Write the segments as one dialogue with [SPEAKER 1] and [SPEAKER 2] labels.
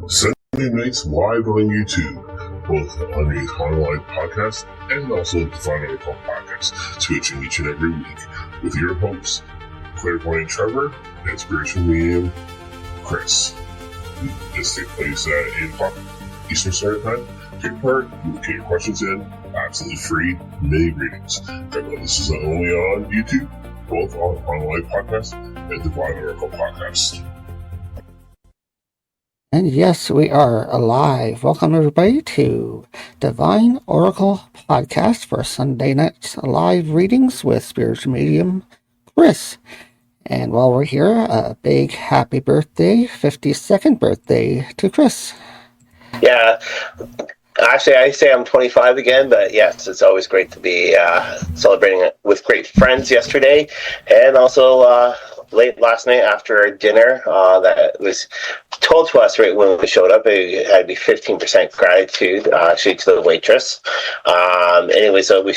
[SPEAKER 1] Sunday nights live on YouTube, both on the HauntingLIVE podcast and also the Divine Oracle podcast, switching each and every week with your hosts, Clairvoyant Trevor and Spiritual Medium Chris. This takes place at 8 o'clock Eastern Standard Time. Take part, get your questions in, absolutely free mini readings. Remember, this is not only on YouTube, both on HauntingLIVE podcast and Divine Oracle podcast.
[SPEAKER 2] And yes, we are alive. Welcome everybody to Divine Oracle Podcast for Sunday night live readings with Spiritual Medium Chris. And while we're here, a big happy birthday, 52nd birthday to Chris.
[SPEAKER 3] Yeah, actually I say I'm 25 again, but yes, it's always great to be celebrating it with great friends yesterday, and also late last night after dinner that was told to us right when we showed up. It had to be 15% gratitude actually to the waitress. Anyway, so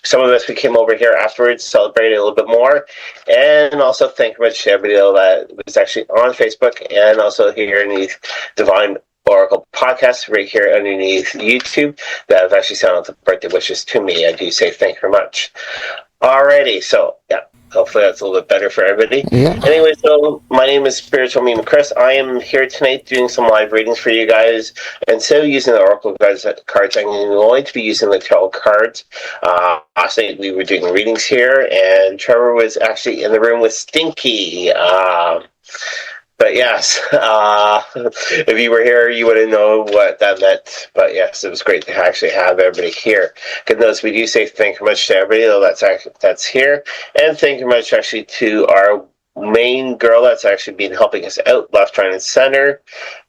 [SPEAKER 3] some of us, we came over here afterwards, celebrated a little bit more, and also thank you very much to everybody that was actually on Facebook and also here in the Divine Oracle podcast right here underneath YouTube that have actually sent out the birthday wishes to me. I do say thank you very much. Alrighty, so yeah. Hopefully that's a little bit better for everybody.
[SPEAKER 2] Yeah.
[SPEAKER 3] Anyway, so my name is Spiritual Medium Chris. I am here tonight doing some live readings for you guys. Instead of using the Oracle cards, I'm going to be using the Tarot cards. Last night we were doing readings here, and Trevor was actually in the room with Stinky. But yes, if you were here, you wouldn't know what that meant. But yes, it was great to actually have everybody here. Good notice, we do say thank you very much to everybody that's here. And thank you very much actually to our main girl that's actually been helping us out, left, right, and center,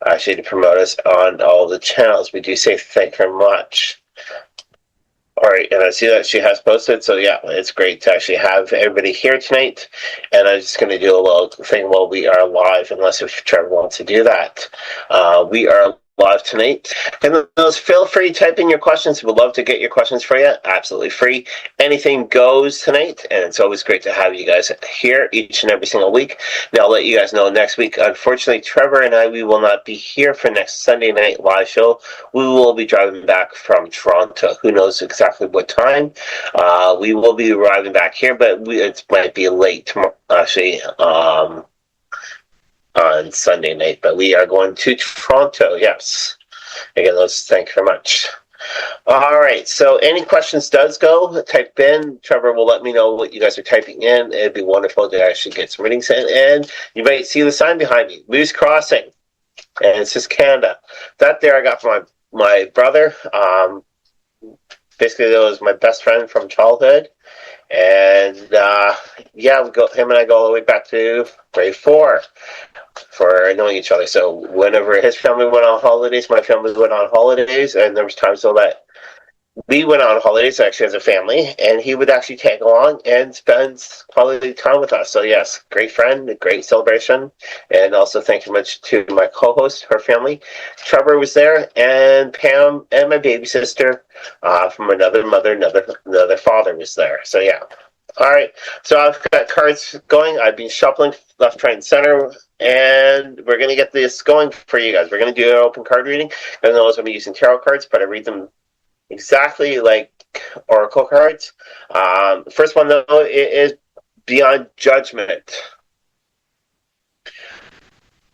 [SPEAKER 3] actually to promote us on all the channels. We do say thank you very much. All right, and I see that she has posted, so yeah, it's great to actually have everybody here tonight. And I'm just going to do a little thing while we are live, unless if Trevor wants to do that. We are live tonight. And those, feel free to type in your questions. We'd love to get your questions for you. Absolutely free. Anything goes tonight, and it's always great to have you guys here each and every single week. Now, I'll let you guys know next week. Unfortunately, Trevor and I, we will not be here for next Sunday night live show. We will be driving back from Toronto. Who knows exactly what time? We will be arriving back here, but it might be late tomorrow, actually, on Sunday night, but we are going to Toronto, yes. Again, thank you very much. All right, so any questions does go, type in. Trevor will let me know what you guys are typing in. It'd be wonderful to actually get some readings in. And you might see the sign behind me, Moose Crossing. And it says Canada. That there I got from my brother. Basically, that was my best friend from childhood. And yeah, him and I go all the way back to grade 4 for knowing each other. So whenever his family went on holidays, my family went on holidays, and there was times so that we went on holidays actually as a family, and he would actually tag along and spend quality time with us. So yes, great friend, a great celebration. And also thank you much to my co-host, her family. Trevor was there, and Pam and my baby sister from another mother, another father was there. So yeah. All right, so I've got cards going. I've been shuffling left, right, and center, and we're going to get this going for you guys. We're going to do an open card reading. I don't know if I'm using tarot cards, but I read them exactly like oracle cards. First one, though, is Beyond Judgment.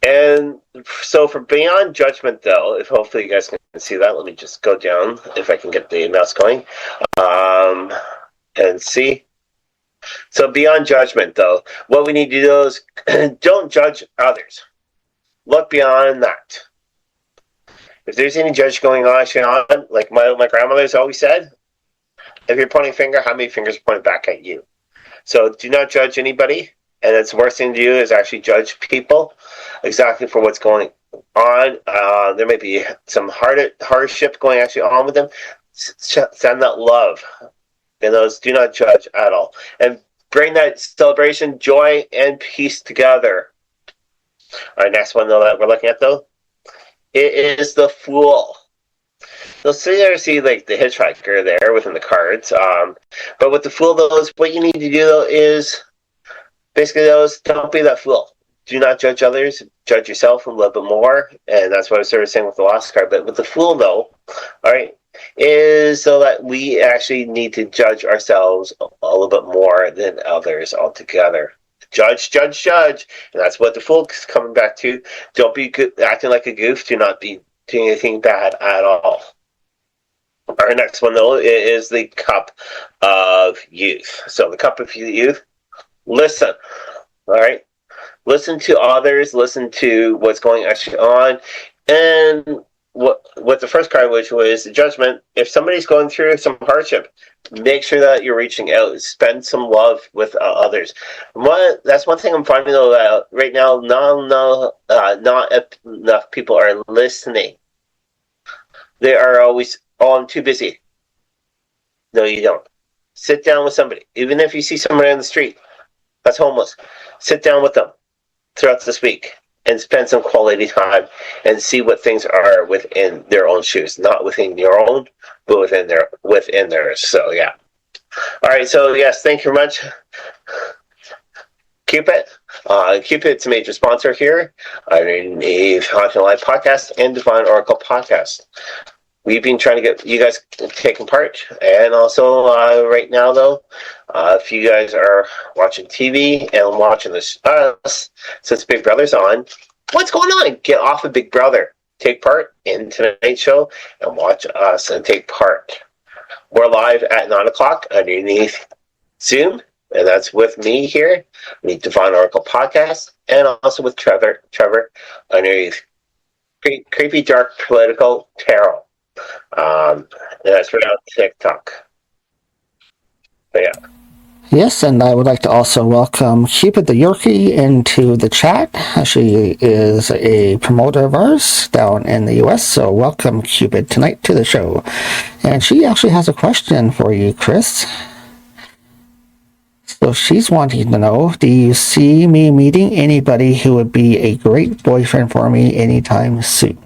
[SPEAKER 3] And so for Beyond Judgment, though, if hopefully you guys can see that, let me just go down if I can get the mouse going and see. So Beyond Judgment, though, what we need to do is don't judge others. Look beyond that. If there's any judge going on, like my grandmother's always said, if you're pointing a finger, how many fingers are pointing back at you? So do not judge anybody, and it's the worst thing to do is actually judge people exactly for what's going on. There may be some hardship going actually on with them. Send that love. And those, do not judge at all. And bring that celebration, joy, and peace together. All right, next one, though, that we're looking at, though, it is the Fool. You'll see like the hitchhiker there within the cards. But with the Fool, though, what you need to do, though, is basically, don't be that fool. do not judge others. Judge yourself a little bit more. And that's what I was sort of saying with the last card. But with the Fool, though, all right, is so that we actually need to judge ourselves a little bit more than others altogether. Judge, judge, judge. And that's what the Fool is coming back to. Don't be acting like a goof. Do not be doing anything bad at all. Our next one, though, is the Cup of Youth. So the Cup of Youth, listen, all right? Listen to others, listen to what's going actually on. And what the first card, which was the Judgment, if somebody's going through some hardship, make sure that you're reaching out. Spend some love with others. That's one thing I'm finding, though, that right now, not enough people are listening. They are always, oh, I'm too busy. No, you don't. Sit down with somebody. Even if you see somebody on the street that's homeless, sit down with them throughout this week and spend some quality time and see what things are within their own shoes. Not within your own, but within theirs. So, yeah. All right, so, yes, thank you very much. Cupid. Cupid's a major sponsor here underneath HauntingLIVE podcast and Divine Oracle podcast. We've been trying to get you guys taking part. And also, right now, though, if you guys are watching TV and watching this, since Big Brother's on, what's going on? Get off of Big Brother. Take part in tonight's show and watch us and take part. We're live at 9 o'clock underneath Zoom. And that's with me here, the Divine Oracle podcast, and also with Trevor underneath Creepy Dark Political Tarot. And that's for TikTok. But yeah.
[SPEAKER 2] Yes, and I would like to also welcome Cupid the Yorkie into the chat. She is a promoter of ours down in the U.S., so welcome, Cupid, tonight to the show. And she actually has a question for you, Chris. So she's wanting to know, do you see me meeting anybody who would be a great boyfriend for me anytime soon?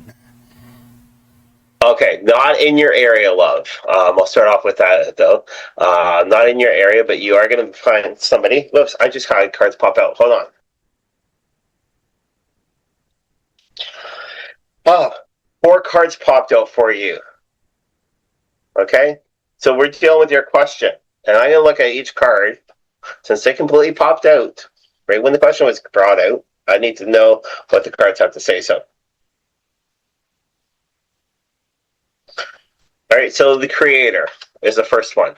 [SPEAKER 3] Okay, not in your area, love. I'll start off with that, though. Not in your area, but you are going to find somebody. Whoops, I just had cards pop out. Hold on. Oh, 4 cards popped out for you. Okay? So we're dealing with your question. And I'm going to look at each card. Since they completely popped out, right when the question was brought out, I need to know what the cards have to say. So, all right, so the Creator is the first one.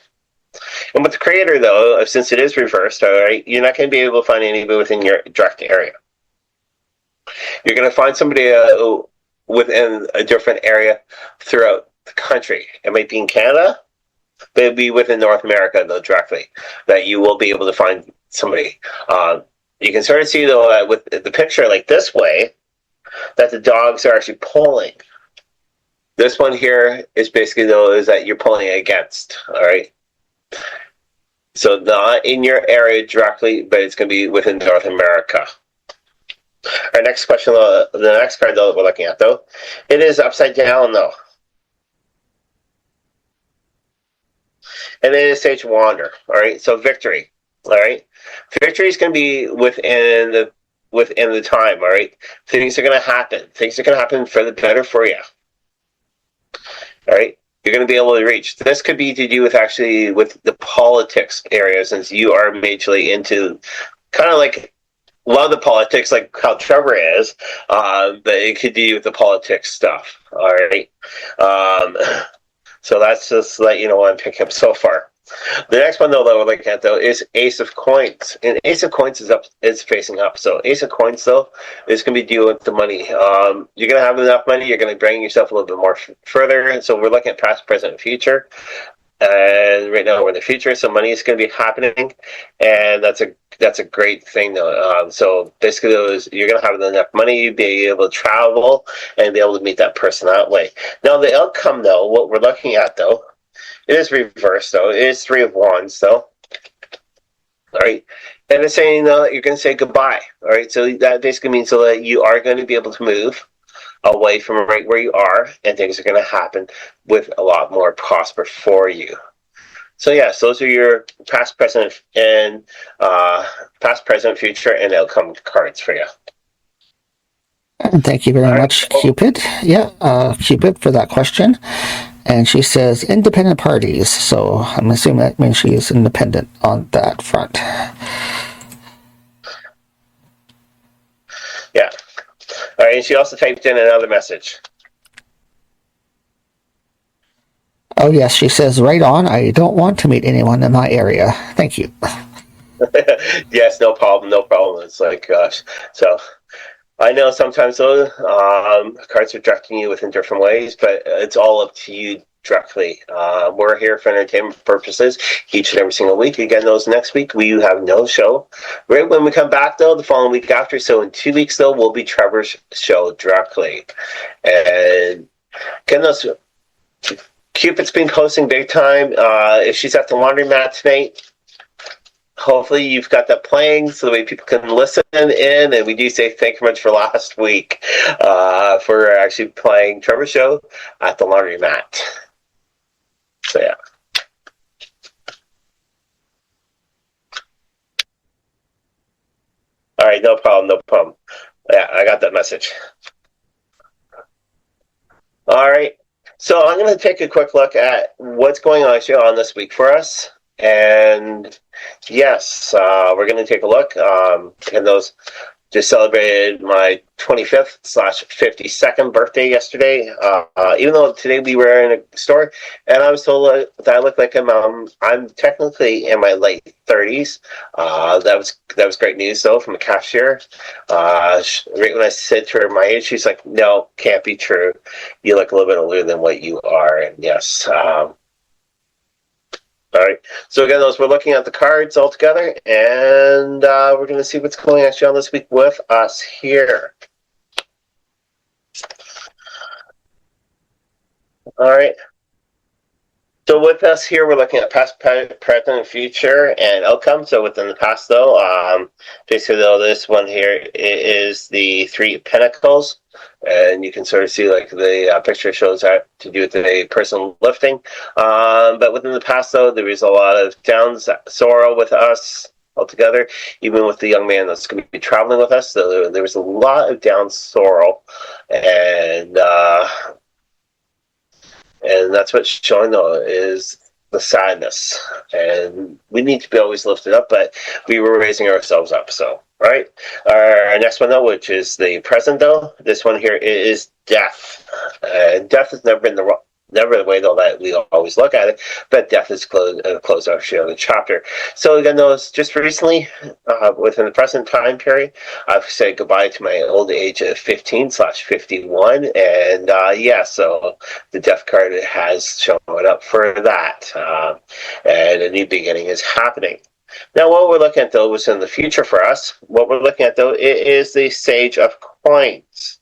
[SPEAKER 3] And with the Creator, though, since it is reversed, all right, you're not going to be able to find anybody within your direct area. You're going to find somebody within a different area throughout the country. It might be in Canada. But it'll be within North America, though, directly, that you will be able to find somebody. You can sort of see, though, with the picture like this way, that the dogs are actually pulling. This one here is basically, though, is that you're pulling against, all right? So not in your area directly, but it's going to be within North America. Our next question, the next card, though, that we're looking at, though, it is upside down, though. And then it's Sage Wander. All right, so victory. All right, victory is going to be within the time. All right, things are going to happen. Things are going to happen for the better for you. All right, you're going to be able to reach. This could be to do with actually with the politics area, since you are majorly into kind of like a lot of the politics, like how Trevor is. But it could do with the politics stuff. All right. So that's just let you know what I'm picking up so far. The next one, though, that we're looking at, though, is Ace of Coins. And Ace of Coins is facing up. So Ace of Coins, though, is going to be dealing with the money. You're going to have enough money. You're going to bring yourself a little bit more further. And so we're looking at past, present, and future. And right now we're in the future, so money is going to be happening. And that's a great thing, though. So basically, you're going to have enough money, be able to travel, and be able to meet that person that way. Now, the outcome, though, what we're looking at, though, it is reversed, though. It is 3 of Wands, though. All right. And it's saying you're going to say goodbye. All right. So that basically means so that you are going to be able to move away from right where you are, and things are going to happen with a lot more prosper for you. So yes, those are your past, present, future, and outcome cards for you.
[SPEAKER 2] And thank you very much, Cupid. Yeah, Cupid, for that question. And she says independent parties, so I'm assuming that means she is independent on that front.
[SPEAKER 3] Yeah. All right, and she also typed in another message.
[SPEAKER 2] Oh, yes, she says, right on. I don't want to meet anyone in my area. Thank you.
[SPEAKER 3] Yes, no problem, no problem. It's like, gosh. So I know sometimes though, cards are directing you within different ways, but it's all up to you directly. We're here for entertainment purposes each and every single week. Again, those next week we have no show. Right when we come back though, the following week after, so in 2 weeks though, will be Trevor's show directly. And again, those Cupid's been posting big time. If she's at the laundromat tonight, hopefully you've got that playing so that way people can listen in. And we do say thank you very much for last week for actually playing Trevor's show at the laundromat. So yeah. All right, no problem, no problem. Yeah, I got that message. All right. So I'm going to take a quick look at what's going on actually on this week for us. And yes, we're going to take a look. And those just celebrated my 25th/52nd birthday yesterday. Even though today we were in a store, and I was told that I look like I'm technically in my late 30s. That was great news though from a cashier. Right when I said to her my age, she's like, "No, can't be true. You look a little bit older than what you are." And yes. All right. So again, we're looking at the cards all together, and we're going to see what's going actually on this week with us here. All right. So with us here, we're looking at past, present, and future, and outcome. So within the past, though, basically, though, this one here is the Three of Pentacles. And you can sort of see like the picture shows that to do with a person lifting. But within the past, though, there was a lot of downs, sorrow with us altogether, even with the young man that's going to be traveling with us. So there was a lot of down sorrow. And that's what's showing, though, is the sadness. And we need to be always lifted up, but we were raising ourselves up, so. Right. Our next one, though, which is the present, though. This one here is death. Death has never been never the way, though, that we always look at it, but death is closed actually on the chapter. So again, those just recently, within the present time period, I've said goodbye to my old age of 15/51, and yeah, so the death card has shown up for that, and a new beginning is happening. Now, what we're looking at, though, is in the future for us. What we're looking at, though, is the Sage of Coins.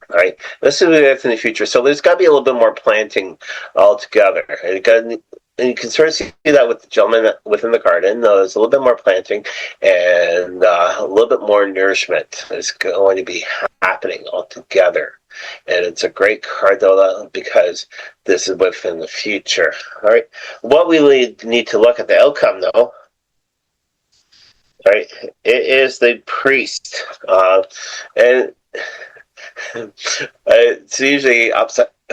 [SPEAKER 3] All right, this is in the future. So there's got to be a little bit more planting altogether. And you can sort of see that with the gentleman within the garden. There's a little bit more planting and a little bit more nourishment is going to be happening altogether. And it's a great card, though, because this is within the future. All right. What we need to look at the outcome, though, all right, it is the priest. And it's usually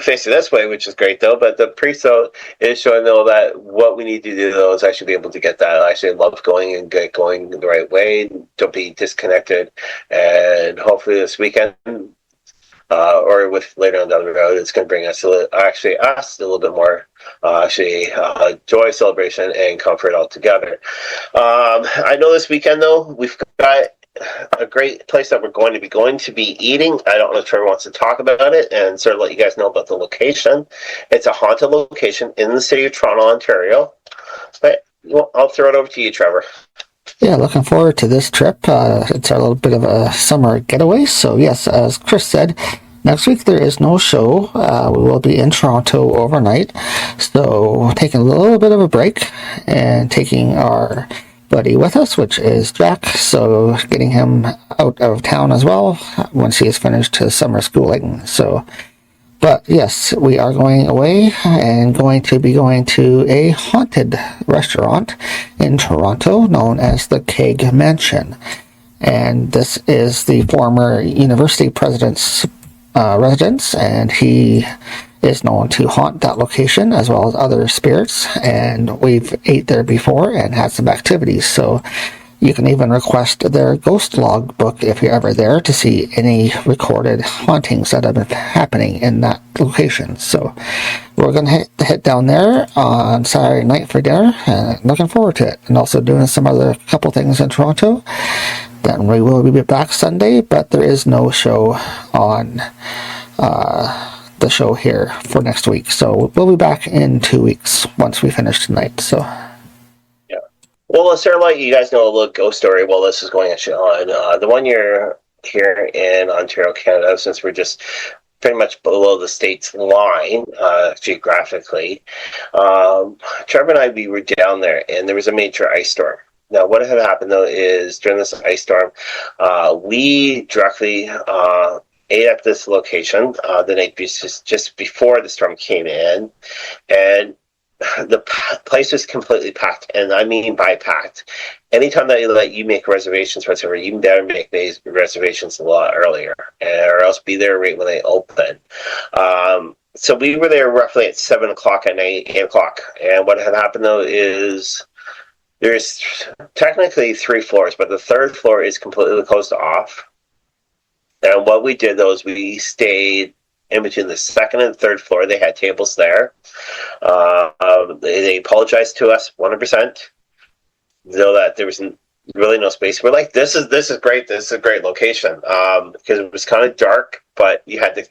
[SPEAKER 3] facing this way, which is great, though. But the priest, though, is showing, though, that what we need to do, though, is actually be able to get that actually love going and get going the right way. Don't be disconnected. And hopefully this weekend, or with later on down the road, it's going to bring us a little bit more joy, celebration, and comfort all together. I know this weekend, though, we've got a great place that we're going to be eating. I don't know if Trevor wants to talk about it and sort of let you guys know about the location. It's a haunted location in the city of Toronto, Ontario. But I'll throw it over to you, Trevor.
[SPEAKER 2] Yeah, looking forward to this trip. It's a little bit of a summer getaway. So yes, as Chris said, next week there is no show. We will be in Toronto overnight. So taking a little bit of a break and taking our buddy with us, which is Jack. So getting him out of town as well once he has finished his summer schooling. So, but yes, we are going away and going to be going to a haunted restaurant in Toronto known as the Keg Mansion. And this is the former university president's residence, and he is known to haunt that location as well as other spirits, and we've ate there before and had some activities, so you can even request their ghost log book if you're ever there to see any recorded hauntings that have been happening in that location. So we're going to head down there on Saturday night for dinner, and looking forward to it, and also doing some other couple things in Toronto. Then we will be back Sunday, but there is no show on the show here for next week, so we'll be back in 2 weeks once we finish tonight. So
[SPEAKER 3] yeah, well, let's start let you guys know a little ghost story while this is going on. The 1 year here in Ontario, Canada, since we're just pretty much below the state's line geographically, Trevor and I, we were down there, and there was a major ice storm. Now, what had happened, though, is during this ice storm, we directly ate at this location the night just before the storm came in, and the place was completely packed, and I mean by packed. Anytime that you make reservations for whatever, you better make these reservations a lot earlier, or else be there right when they open. So we were there roughly at 7 o'clock at night, 8 o'clock, and what had happened, though, is there's technically 3 floors, but the 3rd floor is completely closed off. And what we did, though, is we stayed in between the 2nd and 3rd floor. They had tables there. They apologized to us 100%, though that there was really no space. We're like, this is great. This is a great location because it was kind of dark, but you had the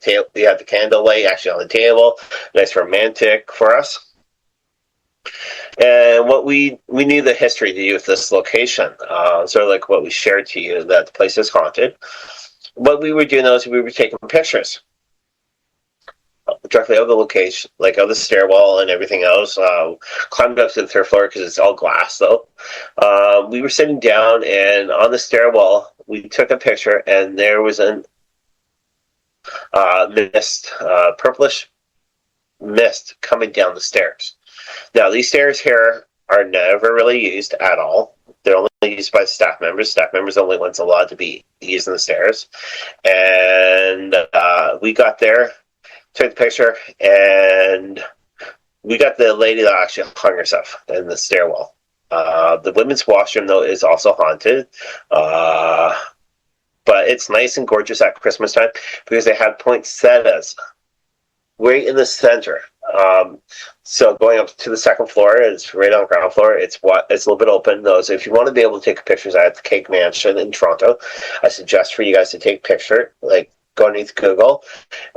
[SPEAKER 3] candle light actually on the table. Nice, romantic for us. And what we knew the history to do with this location, sort of like what we shared to you, that the place is haunted. What we were doing, though, is we were taking pictures directly of the location, like of the stairwell and everything else. Climbed up to the 3rd floor because it's all glass, though. We were sitting down, and on the stairwell, we took a picture, and there was a mist, purplish mist coming down the stairs. Now, these stairs here are never really used at all. They're only used by staff members. Staff members are the only ones allowed to be using the stairs. And we got there, took the picture, and we got the lady that actually hung herself in the stairwell. The women's washroom, though, is also haunted. But it's nice and gorgeous at Christmas time because they have poinsettias right in the center. So going up to the 2nd floor, it's right on the ground floor. It's a little bit open, though. So if you want to be able to take pictures at the Cake Mansion in Toronto, I suggest for you guys to take a picture. Like, go underneath Google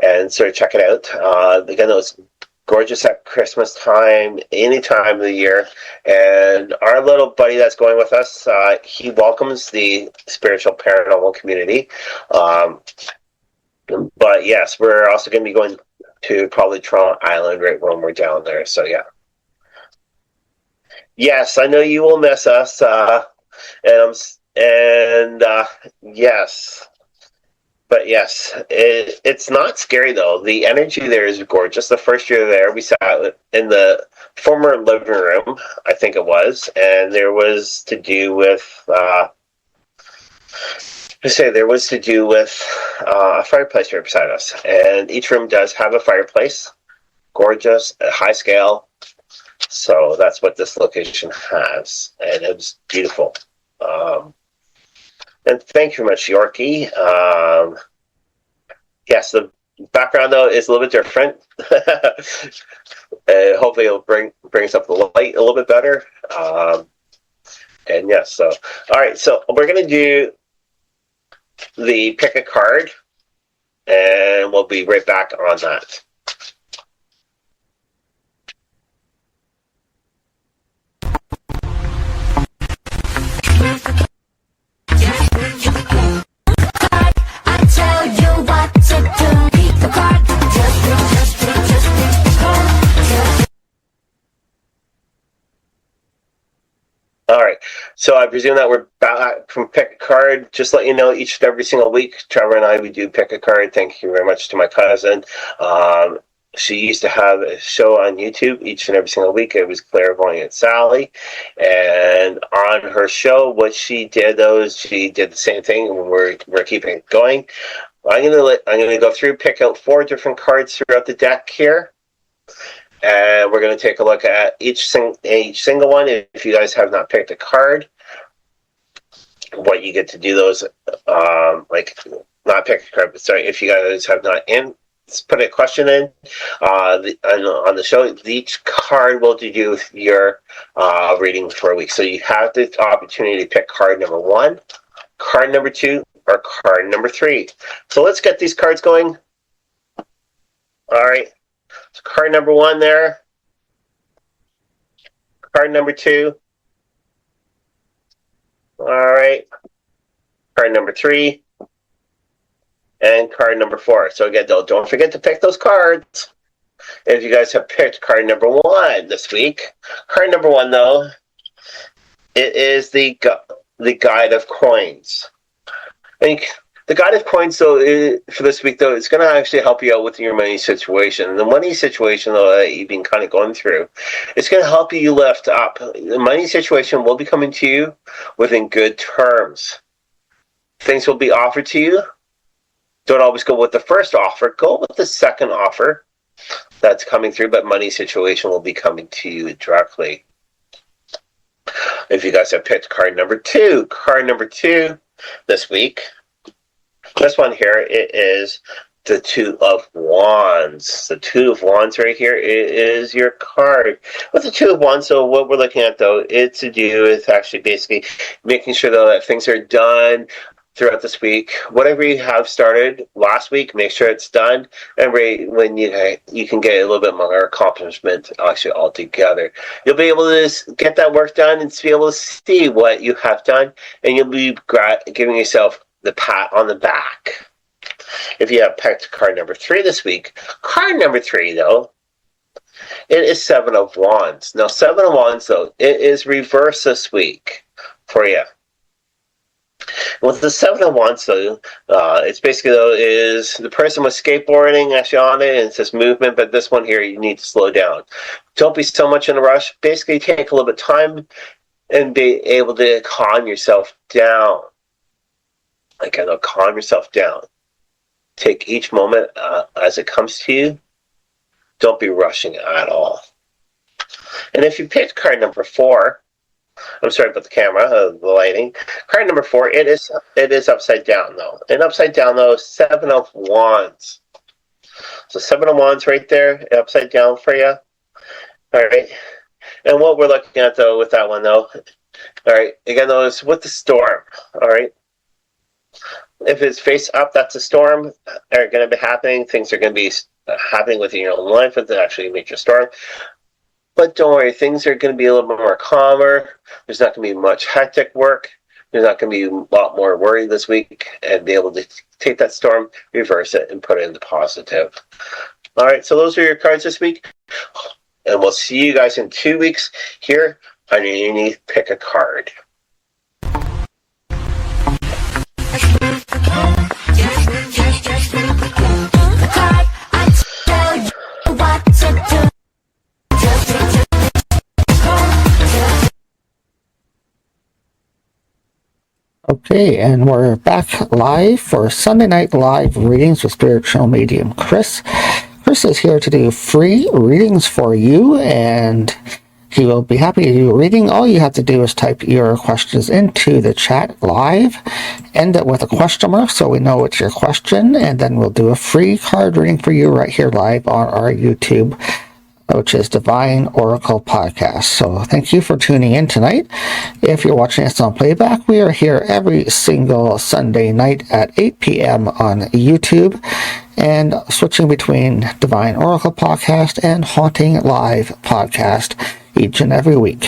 [SPEAKER 3] and sort of check it out. Again, it's gorgeous at Christmas time, any time of the year. And our little buddy that's going with us, he welcomes the spiritual paranormal community. But yes, we're also going to be going to probably Toronto Island right when we're down there. So yeah. Yes, I know you will miss us. Yes. But yes, it's not scary, though. The energy there is gorgeous. The first year there, we sat in the former living room, I think it was, and there was to do with a fireplace right beside us. And each room does have a fireplace. Gorgeous, high scale. So that's what this location has. And it was beautiful. And thank you very much, Yorkie. Yes, the background, though, is a little bit different. Hopefully it'll bring us up the light a little bit better. And yes, so all right, so we're going to do the pick a card, and we'll be right back on that. All right, so I presume that we're back from pick a card. Just let you know, every single week, Trevor and I, we do pick a card. Thank you very much to my cousin. She used to have a show on YouTube each and every single week. It was Clairvoyant Sally. And on her show, what she did, though, is she did the same thing. We're keeping it going. I'm gonna go through, pick out 4 different cards throughout the deck here. And we're going to take a look at each single one. If you guys have not picked a card, what you get to do those, not pick a card, but sorry, if you guys have not put a question in on the show, each card will do with your reading for a week. So you have the opportunity to pick card number 1, card number 2, or card number 3. So let's get these cards going. All right. So card number 1 there. Card number 2. All right. Card number 3. And card number 4. So again, don't forget to pick those cards. If you guys have picked card number 1 this week, card number 1, though, it is the Guide of Coins. I think the Guide of Coins, though, for this week, though, it's going to actually help you out with your money situation. The money situation, though, that you've been kind of going through, it's going to help you lift up. The money situation will be coming to you within good terms. Things will be offered to you. Don't always go with the first offer. Go with the second offer that's coming through, but money situation will be coming to you directly. If you guys have picked card number 2 this week, this one here, it is the 2 of Wands. The 2 of Wands right here is your card. With the 2 of Wands, so what we're looking at, though, it's to do with actually basically making sure, though, that things are done throughout this week. Whatever you have started last week, make sure it's done. And when you can get a little bit more accomplishment actually all together. You'll be able to get that work done and be able to see what you have done, and you'll be giving yourself the pat on the back. If you have picked card number 3 this week, card number 3, though, it is 7 of Wands. Now, 7 of Wands, though, it is reverse this week for you. With the 7 of Wands, though, it's basically, though, is the person was skateboarding actually on it, and it says movement, but this one here, you need to slow down. Don't be so much in a rush. Basically, take a little bit of time and be able to calm yourself down. Calm yourself down. Take each moment as it comes to you. Don't be rushing at all. And if you picked card number 4, I'm sorry about the camera, the lighting. Card number 4, it is upside down, though. And upside down, though, 7 of Wands. So 7 of Wands right there, upside down for you. All right. And what we're looking at, though, with that one, though, all right, again, though, is with the storm. All right. If it's face up, that's a storm. Are going to be happening. Things are going to be happening within your own life with actually a major storm. But don't worry, things are going to be a little bit more calmer. There's not going to be much hectic work. There's not going to be a lot more worry this week, and be able to take that storm, reverse it, and put it into positive. All right, so those are your cards this week. And we'll see you guys in 2 weeks here underneath Pick a Card.
[SPEAKER 2] Okay, and we're back live for Sunday Night Live readings with spiritual medium Chris. Chris is here to do free readings for you, and he will be happy to do a reading. All you have to do is type your questions into the chat live, end it with a question mark so we know it's your question, and then we'll do a free card reading for you right here live on our YouTube, which is Divine Oracle Podcast. So thank you for tuning in tonight. If you're watching us on playback, we are here every single Sunday night at 8 p.m. on YouTube, and switching between Divine Oracle Podcast and Haunting Live Podcast each and every week.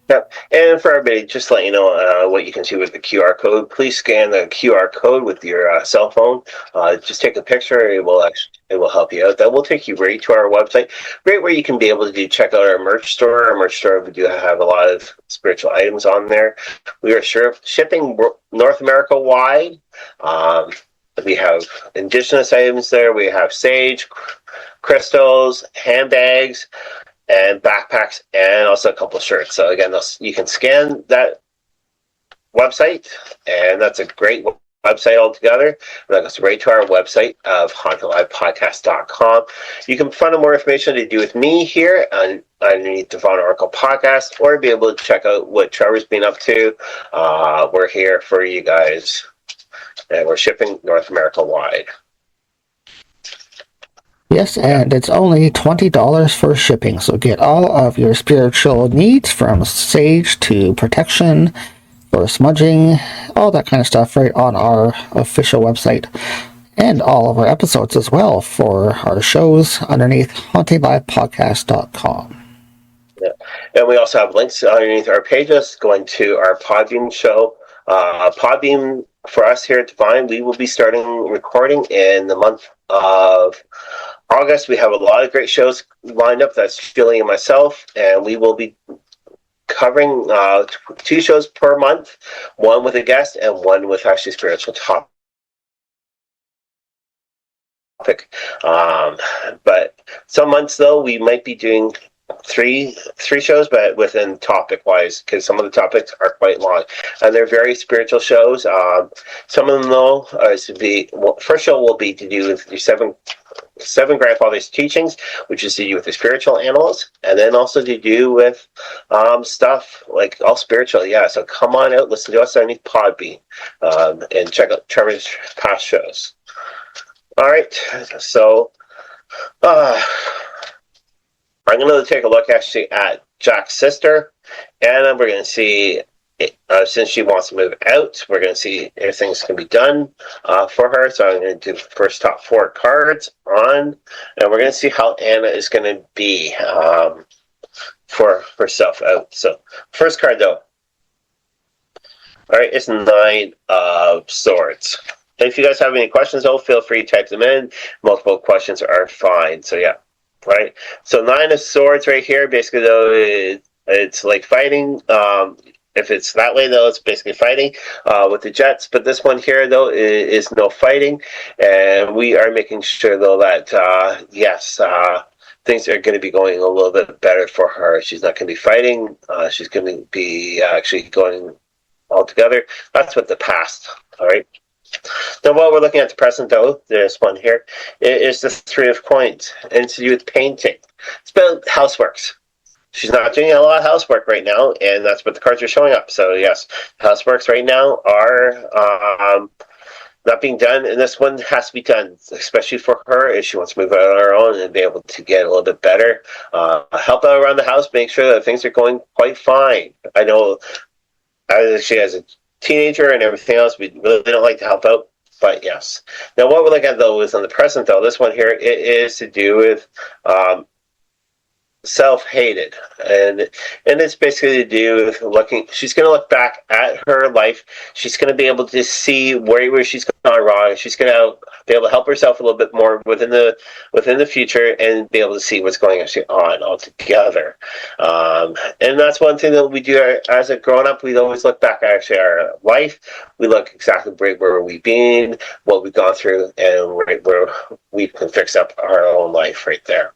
[SPEAKER 3] Yep. And for everybody, just to let you know what you can see with the QR code. Please scan the QR code with your cell phone. Just take a picture. It will help you out. That will take you right to our website, right where you can be able to check out our merch store. Our merch store, we do have a lot of spiritual items on there. We are shipping North America wide. We have indigenous items there. We have sage, crystals, handbags, and backpacks, and also a couple of shirts. So again, you can scan that website, and that's a great website altogether. That goes right to our website of HauntingLIVEpodcast.com. You can find more information to do with me here underneath the Divine Oracle Podcast, or be able to check out what Trevor's been up to. We're here for you guys, and we're shipping North America wide.
[SPEAKER 2] Yes, and it's only $20 for shipping, so get all of your spiritual needs, from sage to protection, for smudging, all that kind of stuff, right on our official website. And all of our episodes as well for our shows underneath HauntingLivePodcast.com.
[SPEAKER 3] Yeah. And we also have links underneath our pages going to our Podbean show. Podbean, for us here at Divine, we will be starting recording in the month of August. We have a lot of great shows lined up. That's Julie and myself, and we will be covering 2 shows per month, one with a guest and one with actually spiritual topic. But some months, though, we might be doing three shows, but within topic wise, because some of the topics are quite long, and they're very spiritual shows. Some of them, though, first show will be to do with your seven grandfathers' teachings, which is to do with the spiritual animals, and then also to do with stuff like all spiritual. Yeah, so come on out, listen to us underneath Podbean, and check out Trevor's past shows. All right, so I'm going to take a look actually at Jack's sister, and then we're going to see, since she wants to move out, we're going to see if things can be done for her. So I'm going to do the first top 4 cards on, and we're going to see how Anna is going to be for herself out. So first card, though, all right, it's 9 of Swords. And if you guys have any questions, though, feel free to type them in. Multiple questions are fine. So yeah. Right, so 9 of Swords right here. Basically, though, it's like fighting. If it's that way, though, it's basically fighting with the Jets. But this one here, though, is no fighting, and we are making sure, though, that yes, things are going to be going a little bit better for her. She's not going to be fighting. She's going to be actually going all together. That's with the past. All right. Now, while we're looking at the present, though, this one here is the 3 of Coins, and it's to do with painting. It's about houseworks. She's not doing a lot of housework right now, and that's what the cards are showing up. So, yes, houseworks right now are not being done, and this one has to be done, especially for her if she wants to move out on her own and be able to get a little bit better. Help out around the house, make sure that things are going quite fine. I know she has a teenager and everything else, we really don't like to help out, but yes. Now, what we're looking at, though, is on the present, though. This one here, it is to do with self-hated, and it's basically to do with looking. She's going to look back at her life. She's going to be able to see where she's gone wrong. She's going to be able to help herself a little bit more within the future, and be able to see what's going actually on altogether. And that's one thing that we do as a grown-up. We always look back at actually our life. We look exactly where we've been, what we've gone through, and right where we can fix up our own life right there.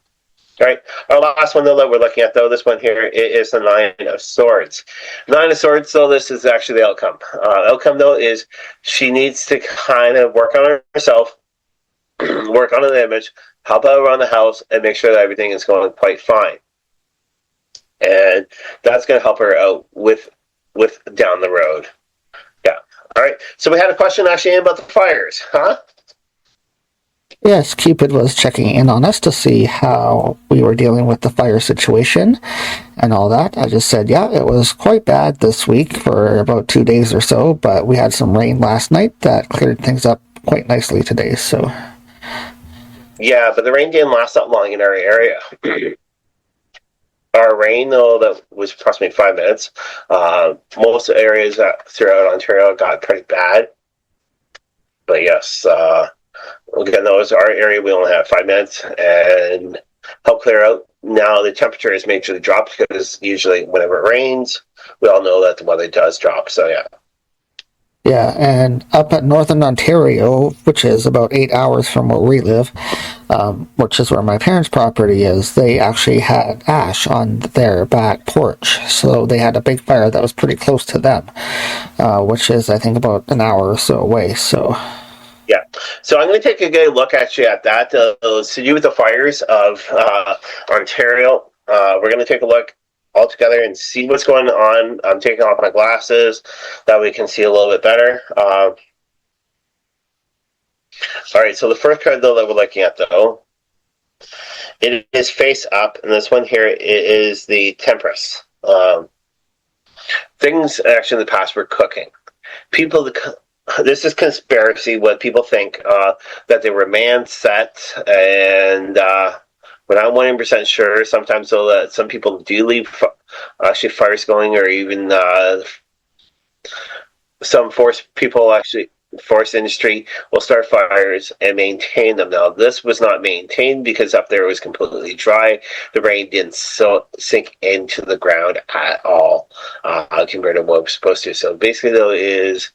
[SPEAKER 3] All right, our last one, though, that we're looking at, though, this one here is the 9 of Swords. 9 of Swords, though, this is actually the outcome. Outcome, though, is she needs to kind of work on herself, work on an image, help out around the house, and make sure that everything is going quite fine. And that's going to help her out with down the road. Yeah. All right, so we had a question actually about the fires, huh?
[SPEAKER 2] Yes, Cupid was checking in on us to see how we were dealing with the fire situation and all that. I just said, yeah, it was quite bad this week for about 2 days or so, but we had some rain last night that cleared things up quite nicely today, so.
[SPEAKER 3] Yeah, but the rain didn't last that long in our area. Our rain, though, that was approximately 5 minutes. Most areas throughout Ontario got pretty bad. But yes, again, though, it's our area. We only have 5 minutes and help clear out. Now the temperature has majorly dropped because usually whenever it rains, we all know that the weather does drop. So yeah.
[SPEAKER 2] Yeah, and up at Northern Ontario, which is about 8 hours from where we live, which is where my parents' property is, they actually had ash on their back porch. So they had a big fire that was pretty close to them, which is, I think, about an hour or so away. So
[SPEAKER 3] Yeah. So I'm going to take a good look actually at that. To do with the fires of Ontario. We're going to take a look all together and see what's going on. I'm taking off my glasses that we can see a little bit better. All right. So the first card though that we're looking at though, it is face up, and this one here is the Temperance. Things actually in the past were cooking. People. This is conspiracy. What people think that they were man set, and we're not 100% sure. Sometimes, so that some people do leave actually fires going, or even some force industry will start fires and maintain them. Now, this was not maintained because up there it was completely dry. The rain didn't sink into the ground at all compared to what it was supposed to. So basically, though, is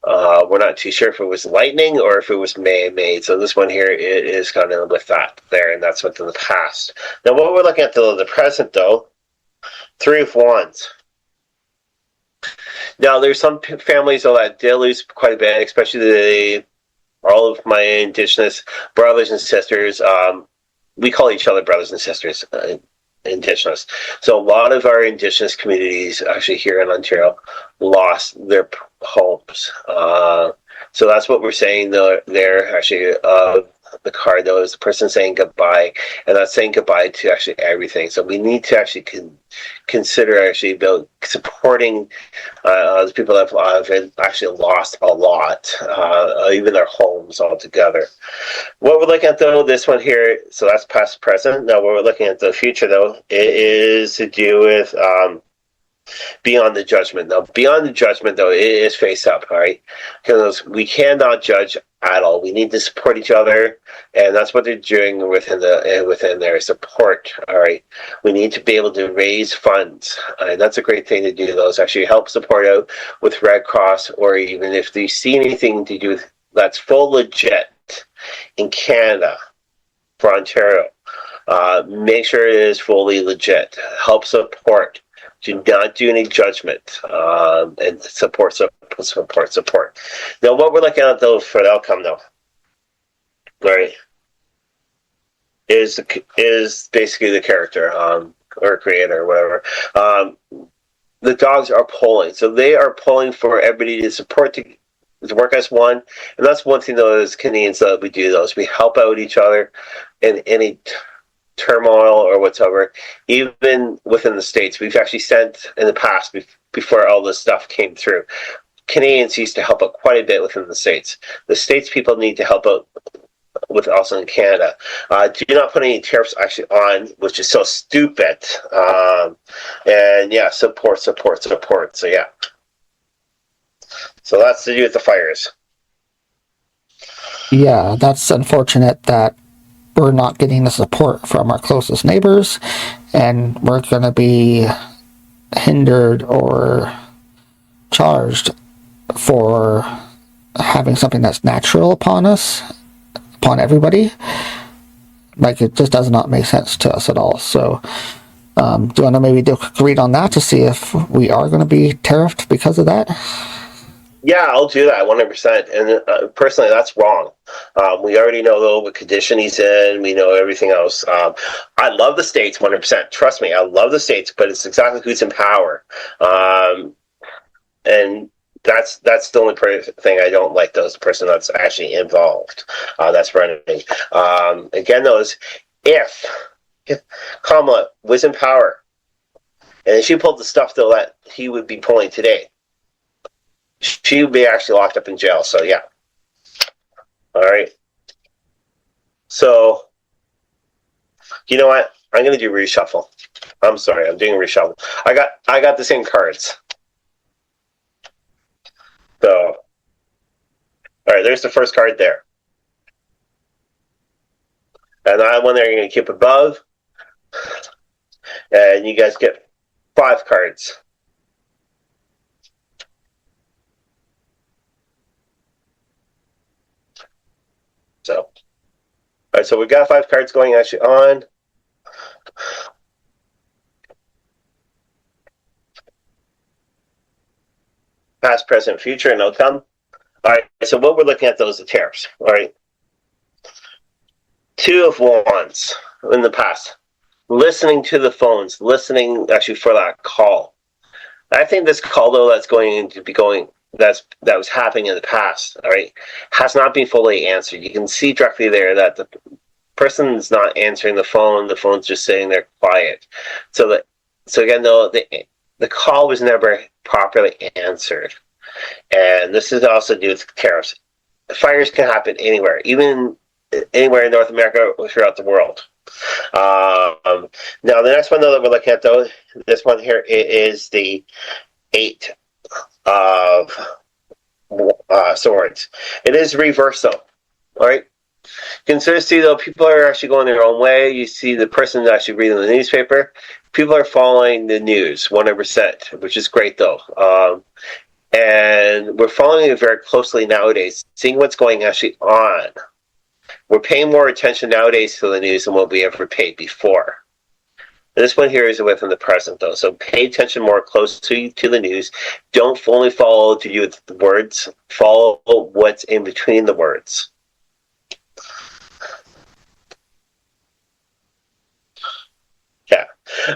[SPEAKER 3] we're not too sure if it was lightning or if it was man-made. So this one here is kind of with that there, and that's what's in the past. Now, what we're looking at the present, though, Three of Wands. Now, there's some families that did lose quite a bit, especially all of my Indigenous brothers and sisters. We call each other brothers and sisters. Indigenous. So a lot of our Indigenous communities actually here in Ontario lost their homes. So that's what we're saying there actually. The card though is the person saying goodbye, and that's saying goodbye to actually everything. So we need to actually consider actually about supporting the people that have actually lost a lot, even their homes altogether. What we're looking at though, this one here, so that's past present. Now what we're looking at the future though, it is to do with beyond the judgment. Now, beyond the judgment, though, it is face up, all right? Because we cannot judge at all. We need to support each other, and that's what they're doing within their support, all right? We need to be able to raise funds, and that's a great thing to do. Those actually help support out with Red Cross, or even if they see anything to do with that's full legit in Canada for Ontario, make sure it is fully legit. Help support. Do not do any judgment, and support. Now, what we're looking at though for the outcome, though, right, is basically the character or creator or whatever. The dogs are pulling, so they are pulling for everybody to support to work as one, and that's one thing though as Canadians that we do. Those we help out each other in any turmoil or whatever. Even within the States, we've actually sent in the past before all this stuff came through, Canadians used to help out quite a bit within the States. The States people need to help out with also in Canada. Do not put any tariffs actually on, which is so stupid. And yeah, support. So yeah. So that's to do with the fires.
[SPEAKER 2] yeah, that's unfortunate that we're not getting the support from our closest neighbors, and we're going to be hindered or charged for having something that's natural upon us, upon everybody. Like, it just does not make sense to us at all. So do you want to maybe do a quick read on that to see if we are going to be tariffed because of that?
[SPEAKER 3] Yeah, I'll do that 100%. And personally, that's wrong. We already know though what condition he's in. We know everything else. I love the States 100%. Trust me, I love the States, but it's exactly who's in power. And that's the only thing I don't like. Though, is the person that's actually involved. That's running. Again, though, is if Kamala was in power and she pulled the stuff though that he would be pulling today, she would be actually locked up in jail. So yeah. All right. So you know what? I'm gonna do reshuffle. I'm sorry, I'm doing a reshuffle. I got the same cards. So all right, there's the first card there. And that one there you're gonna keep above. And you guys get 5 cards. So, all right, so we've got 5 cards going actually on. Past, present, future, and outcome. All right, so what we're looking at, those are tariffs. All right. 2 of Wands in the past. Listening to the phones, listening actually for that call. I think this call, though, that's going to be going, that was happening in the past, all right, has not been fully answered. You can see directly there that the person's not answering the phone. The phone's just sitting there quiet. So again, though, the call was never properly answered. And this is also due to tariffs. Fires can happen anywhere, even anywhere in North America or throughout the world. Now, the next one, though, that we're looking at, though, this one here is the 8 of Swords. It is reversed, though. All right. Consistency, though, people are actually going their own way. You see the person actually reading the newspaper. People are following the news 100%, which is great, though. And we're following it very closely nowadays, seeing what's going actually on. We're paying more attention nowadays to the news than what we ever paid before. This one here is within the present, though, so pay attention more closely to the news. Don't only follow to do with the words. Follow what's in between the words. Yeah.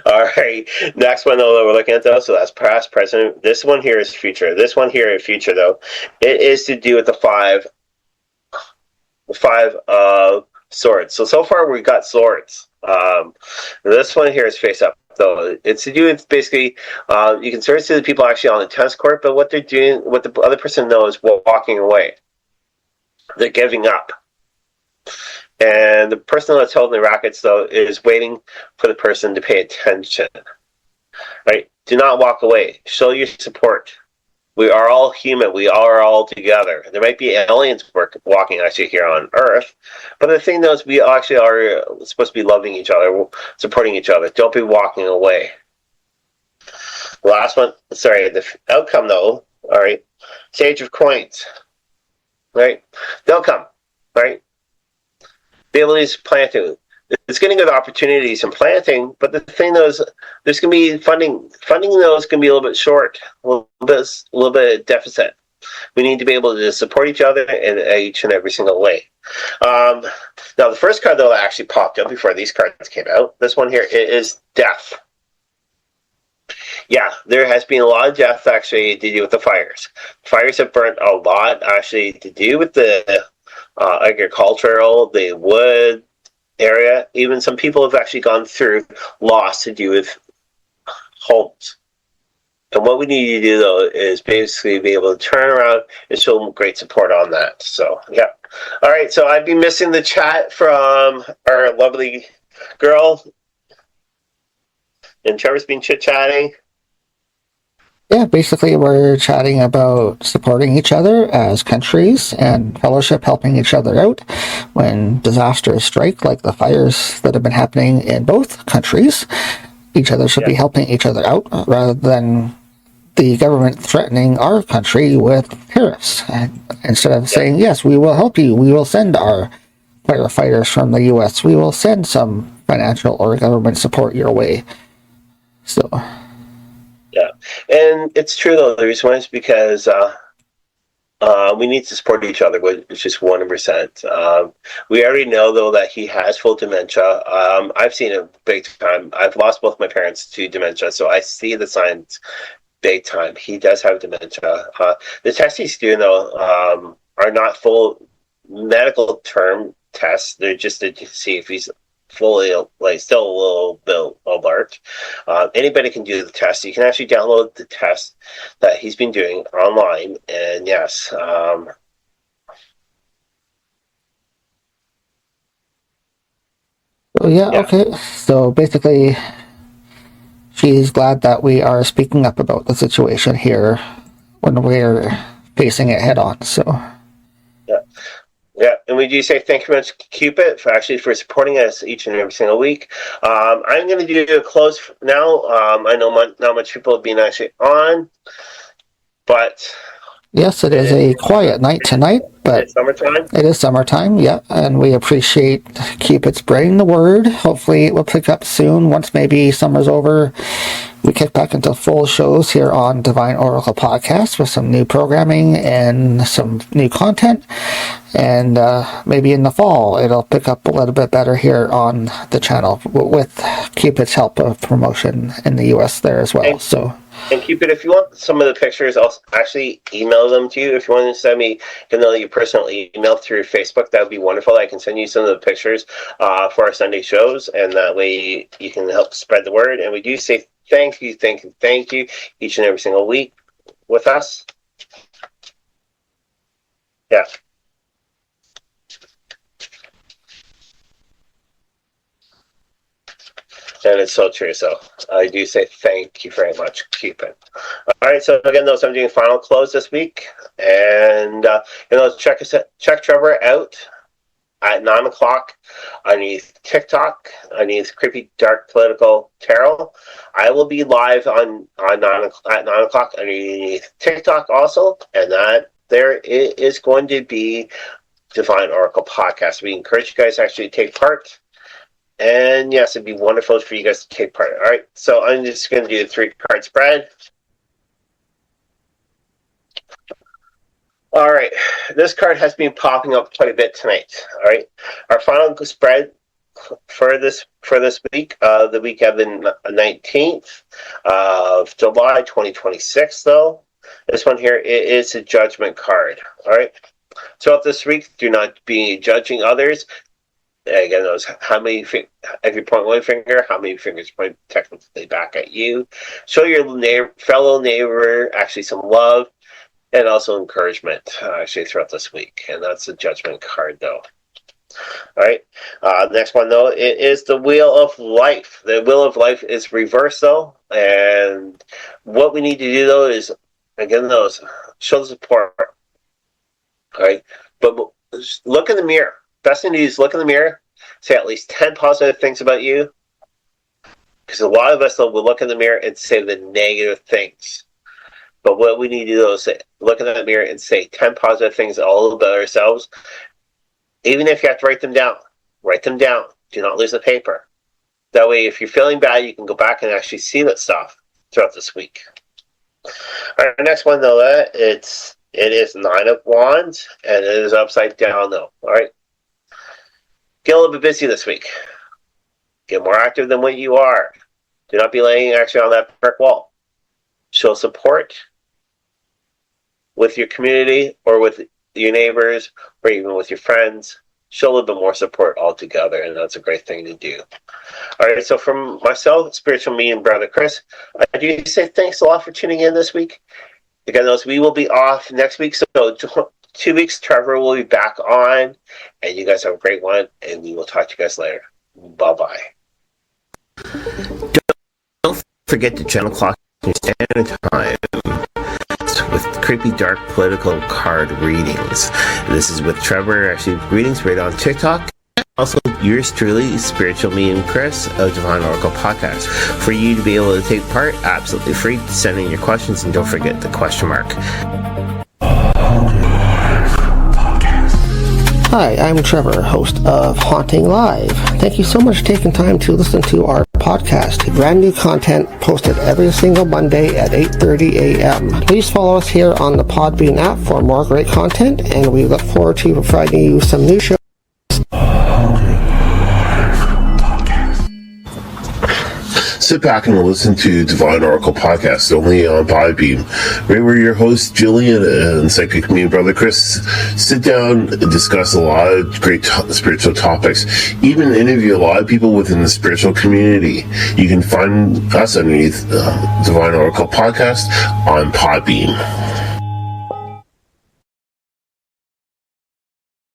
[SPEAKER 3] All right. Next one, though, that we're looking at, though, so that's past, present. This one here is future. This one here is future, though. It is to do with the 5 of Swords. So far we've got Swords. This one here is face up, though. It's to do with basically, you can sort of see the people actually on the tennis court, but what they're doing, what the other person knows, walking away. They're giving up. And the person that's holding the rackets, though, is waiting for the person to pay attention. Right? Do not walk away. Show your support. We are all human. We are all together. There might be aliens walking actually here on Earth, but the thing, though, is we actually are supposed to be loving each other, supporting each other. Don't be walking away. Last one, sorry, the outcome, though, all right, Sage of Coins, right? They'll come, right? The ability is planting. It's getting good opportunities in planting, but the thing, though, is there's going to be funding. Funding, though, is going to be a little bit short, a little bit deficit. We need to be able to support each other in each and every single way. Now, the first card, though, that actually popped up before these cards came out, this one here is Death. Yeah, there has been a lot of death actually to do with the fires. Fires have burnt a lot actually to do with the agricultural, the wood area. Even some people have actually gone through loss to do with homes. And what we need to do, though, is basically be able to turn around and show great support on that. So, yeah. All right, so I've been missing the chat from our lovely girl. And Trevor's been chit-chatting.
[SPEAKER 2] Yeah, basically we're chatting about supporting each other as countries and fellowship, helping each other out when disasters strike, like the fires that have been happening in both countries. Each other should be helping each other out rather than the government threatening our country with tariffs. And instead of saying, yes, we will help you, we will send our firefighters from the U.S., we will send some financial or government support your way. So...
[SPEAKER 3] yeah, and it's true, though. The reason why is because we need to support each other, which is 100%. We already know, though, that he has full dementia. I've seen it big time. I've lost both my parents to dementia, so I see the signs big time. He does have dementia. The tests he's doing, though, are not full medical term tests. They're just to see if he's fully, like, still a little bit alert. Anybody can do the test. You can actually download the test that he's been doing online, and yes,
[SPEAKER 2] okay. So basically, she's glad that we are speaking up about the situation here when we're facing it head on. So
[SPEAKER 3] yeah, and we do say thank you very much, Cupid, for supporting us each and every single week. I'm going to do a close now. I know not much people have been actually on, but
[SPEAKER 2] Yes, it is a quiet night tonight, but
[SPEAKER 3] it's summertime.
[SPEAKER 2] It is summertime, yeah, and we appreciate Cupid spreading the word. Hopefully it will pick up soon once maybe summer's over. We kick back into full shows here on Divine Oracle Podcast with some new programming and some new content. And maybe in the fall it'll pick up a little bit better here on the channel with Cupid's help of promotion in the US there as well.
[SPEAKER 3] And Cupid, if you want some of the pictures, I'll actually email them to you. If you want to send me your personal email through Facebook, that would be wonderful. I can send you some of the pictures for our Sunday shows, and that way you can help spread the word. And we do say thank you each and every single week with us. Yeah. And it's so true. So I do say thank you very much, Cupid. All right. So again, I'm doing final close this week, and check Trevor out at 9:00 underneath TikTok, underneath Creepy Dark Political Tarot. I will be live at 9:00 underneath TikTok also, and that there is going to be Divine Oracle Podcast. We encourage you guys to actually take part. And yes, it'd be wonderful for you guys to take part. All right, so I'm just going to do the 3-card spread. All right, this card has been popping up quite a bit tonight. All right, our final spread for this week, the week of the 19th of July 2026, though. This one here is a judgment card. All right, throughout this week, do not be judging others. Again, those how many if you point one finger, how many fingers point technically back at you. Show your fellow neighbor actually some love and also encouragement actually throughout this week. And that's the judgment card, though. All right. Next one, though, it is the Wheel of Life. The Wheel of Life is reversed, though. And what we need to do, though, is, again, show the support. All right. But look in the mirror. Best thing to do is look in the mirror, say at least 10 positive things about you. Because a lot of us, though, will look in the mirror and say the negative things. But what we need to do is look in that mirror and say 10 positive things all about ourselves. Even if you have to write them down. Write them down. Do not lose the paper. That way, if you're feeling bad, you can go back and actually see that stuff throughout this week. All right, next one, though, it is 9 of Wands, and it is upside down, though. All right. Get a little bit busy this week. Get more active than what you are. Do not be laying actually on that brick wall. Show support with your community or with your neighbors or even with your friends. Show a little bit more support altogether, and that's a great thing to do. All right, so from myself, spiritual medium brother Chris, I do say thanks a lot for tuning in this week. Again, we will be off next week, so 2 weeks, Trevor will be back on, and you guys have a great one, and we will talk to you guys later. Bye-bye.
[SPEAKER 4] Don't forget to channel clock your standard time with creepy dark political card readings. This is with Trevor, actually readings right on TikTok. Also, yours truly, spiritual medium Chris of Divine Oracle Podcast. For you to be able to take part, absolutely free. Send in your questions, and don't forget the question mark.
[SPEAKER 2] Hi, I'm Trevor, host of Haunting Live. Thank you so much for taking time to listen to our podcast. Brand new content posted every single Monday at 8:30 a.m. Please follow us here on the Podbean app for more great content, and we look forward to providing you some new shows.
[SPEAKER 1] Sit back and listen to Divine Oracle Podcast, only on Podbean. Right where your host, Jillian, and psychic me brother Chris sit down and discuss a lot of great spiritual topics, even interview a lot of people within the spiritual community. You can find us underneath Divine Oracle Podcast on Podbean.